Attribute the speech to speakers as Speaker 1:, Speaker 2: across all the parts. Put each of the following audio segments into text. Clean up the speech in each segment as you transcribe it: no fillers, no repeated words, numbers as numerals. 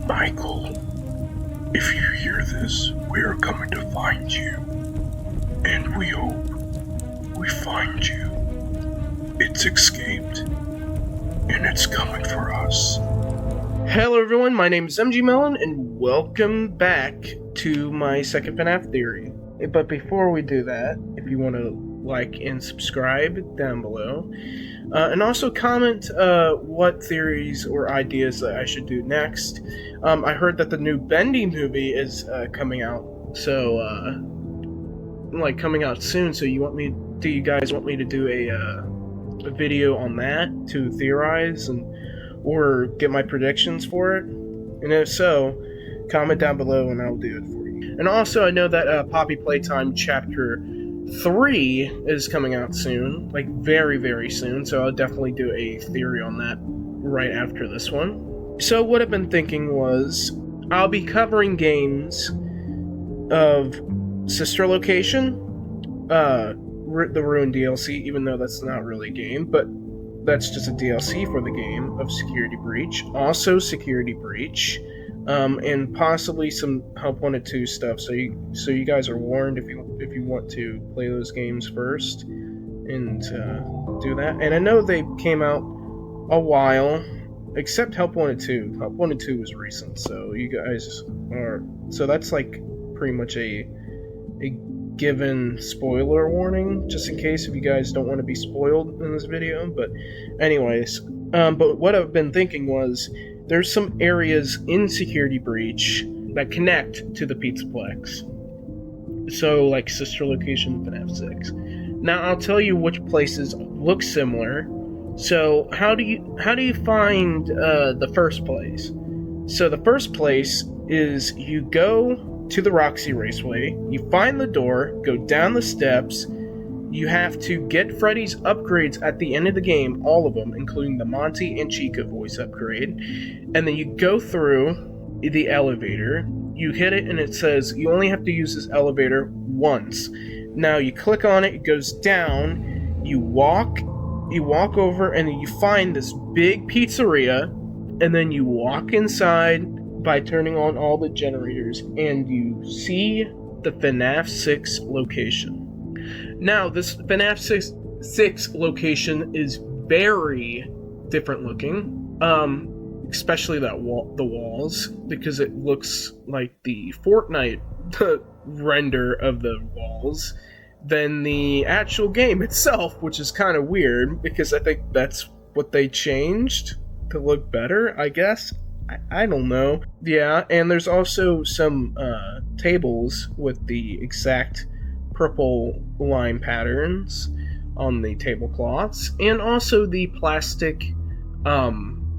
Speaker 1: Michael, if you hear this, we are coming to find you. And we hope we find you. It's escaped, and it's coming for us.
Speaker 2: Hello everyone, my name is M.G.Melon, and welcome back to my second FNAF theory. But before we do that, if you want to like and subscribe down below, and also comment what theories or ideas that I should do next. I heard that the new Bendy movie is coming out, so coming out soon. So do you guys want me to do a video on that to theorize or get my predictions for it? And if so, comment down below and I'll do it for you. And also, I know that Poppy Playtime Chapter 3 is coming out soon, like very, very soon, so I'll definitely do a theory on that right after this one. So what I've been thinking was, I'll be covering games of Sister Location, the Ruined DLC, even though that's not really a game, but that's just a DLC for the game of Security Breach. Also Security Breach, and possibly some Help Wanted 2 stuff. So you guys are warned if you want to play those games first and do that. And I know they came out a while, except Help Wanted 2. Help Wanted 2 was recent, so you guys are. So that's like pretty much a given spoiler warning, just in case if you guys don't want to be spoiled in this video. But anyways, but what I've been thinking was, there's some areas in Security Breach that connect to the Pizzaplex. So like Sister Location, FNAF 6. Now I'll tell you which places look similar. So how do you find the first place? So the first place is you go to the Roxy Raceway, you find the door, go down the steps, you have to get Freddy's upgrades at the end of the game, all of them, including the Monty and Chica voice upgrade, and then you go through the elevator, you hit it, and it says you only have to use this elevator once. Now you click on it, it goes down, you walk over, and then you find this big pizzeria, and then you walk inside by turning on all the generators, and you see the FNAF 6 location. Now, this FNAF 6 location is very different looking, especially the walls, because it looks like the Fortnite render of the walls than the actual game itself, which is kind of weird, because I think that's what they changed to look better, I guess. I don't know. Yeah, and there's also some tables with the exact purple line patterns on the tablecloths, and also the plastic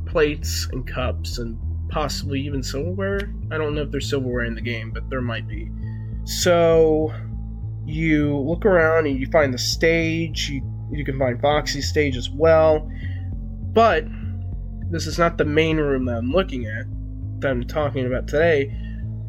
Speaker 2: plates and cups, and possibly even silverware. I don't know if there's silverware in the game, but there might be. So you look around and you find the stage. You can find Foxy's stage as well, but this is not the main room that I'm looking at, that I'm talking about today.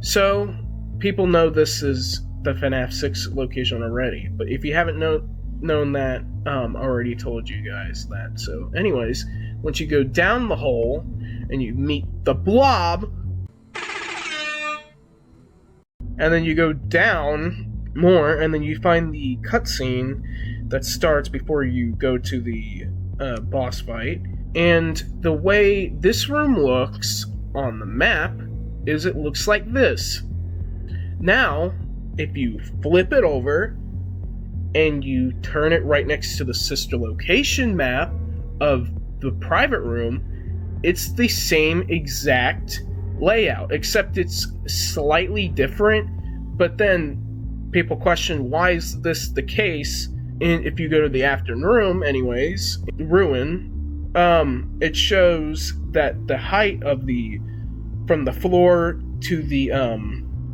Speaker 2: So people know this is the FNAF 6 location already, but if you haven't known that, I already told you guys that. So anyways, once you go down the hole and you meet the blob, and then you go down more, and then you find the cutscene that starts before you go to the boss fight. And the way this room looks on the map is it looks like this. Now, if you flip it over and you turn it right next to the Sister Location map of the private room, it's the same exact layout, except it's slightly different. But then people question, why is this the case? And if you go to the afternoon room, anyways, Ruin, it shows that the height of from the floor to the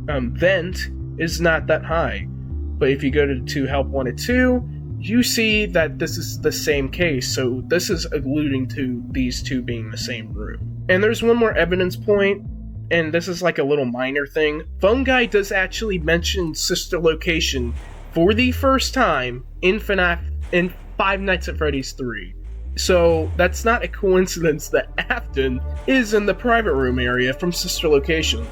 Speaker 2: vent is not that high. But if you go to Help Wanted 2, you see that this is the same case. So this is alluding to these two being the same room. And there's one more evidence point, and this is like a little minor thing. Phone Guy does actually mention Sister Location for the first time in FNAF in Five Nights at Freddy's 3. So that's not a coincidence that Afton is in the private room area from Sister Location.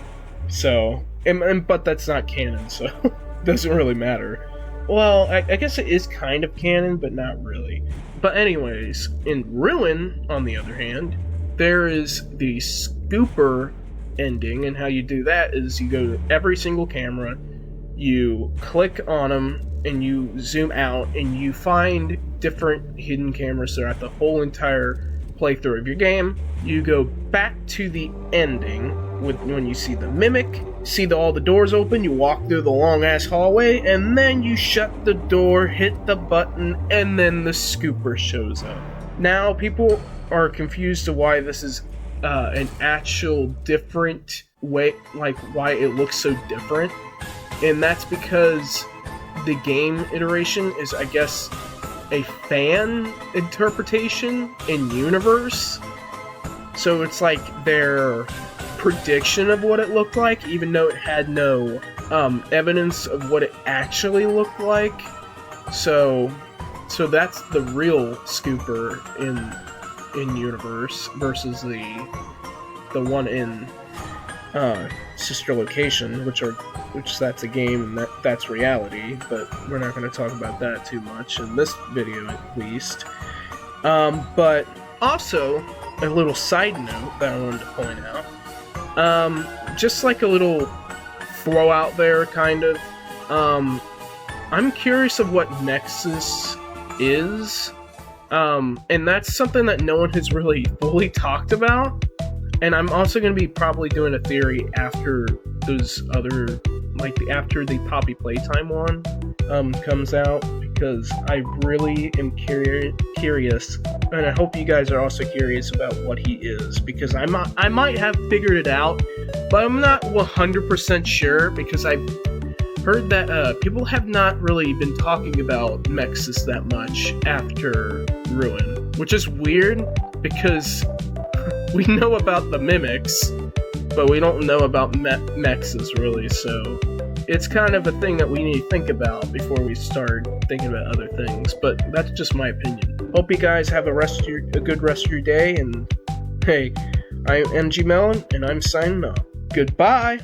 Speaker 2: So, but that's not canon, so it doesn't really matter. Well, I guess it is kind of canon, but not really. But anyways, in Ruin, on the other hand, there is the scooper ending, and how you do that is you go to every single camera, you click on them, and you zoom out, and you find different hidden cameras throughout the whole entire playthrough of your game. You go back to the ending when you see the mimic, see all the doors open, you walk through the long-ass hallway, and then you shut the door, hit the button, and then the scooper shows up. Now, people are confused to why this is an actual different way, like why it looks so different, and that's because the game iteration is, I guess, a fan interpretation in universe. So it's like their prediction of what it looked like, even though it had no evidence of what it actually looked like. So that's the real scooper in universe versus the one in Sister Location, which that's a game and that's reality, but we're not going to talk about that too much in this video at least. But also, a little side note that I wanted to point out, just like a little throw out there kind of, I'm curious of what M.X.E.S is, and that's something that no one has really fully talked about. And I'm also going to be probably doing a theory after those other, after the Poppy Playtime one comes out, because I really am curious, and I hope you guys are also curious about what he is, because I might have figured it out, but I'm not 100% sure, because I've heard that people have not really been talking about M.X.E.S that much after Ruin, which is weird, because we know about the mimics, but we don't know about M.X.E.S really, so it's kind of a thing that we need to think about before we start thinking about other things, but that's just my opinion. Hope you guys have a good rest of your day, and hey, I'm MG Melon, and I'm signing off. Goodbye!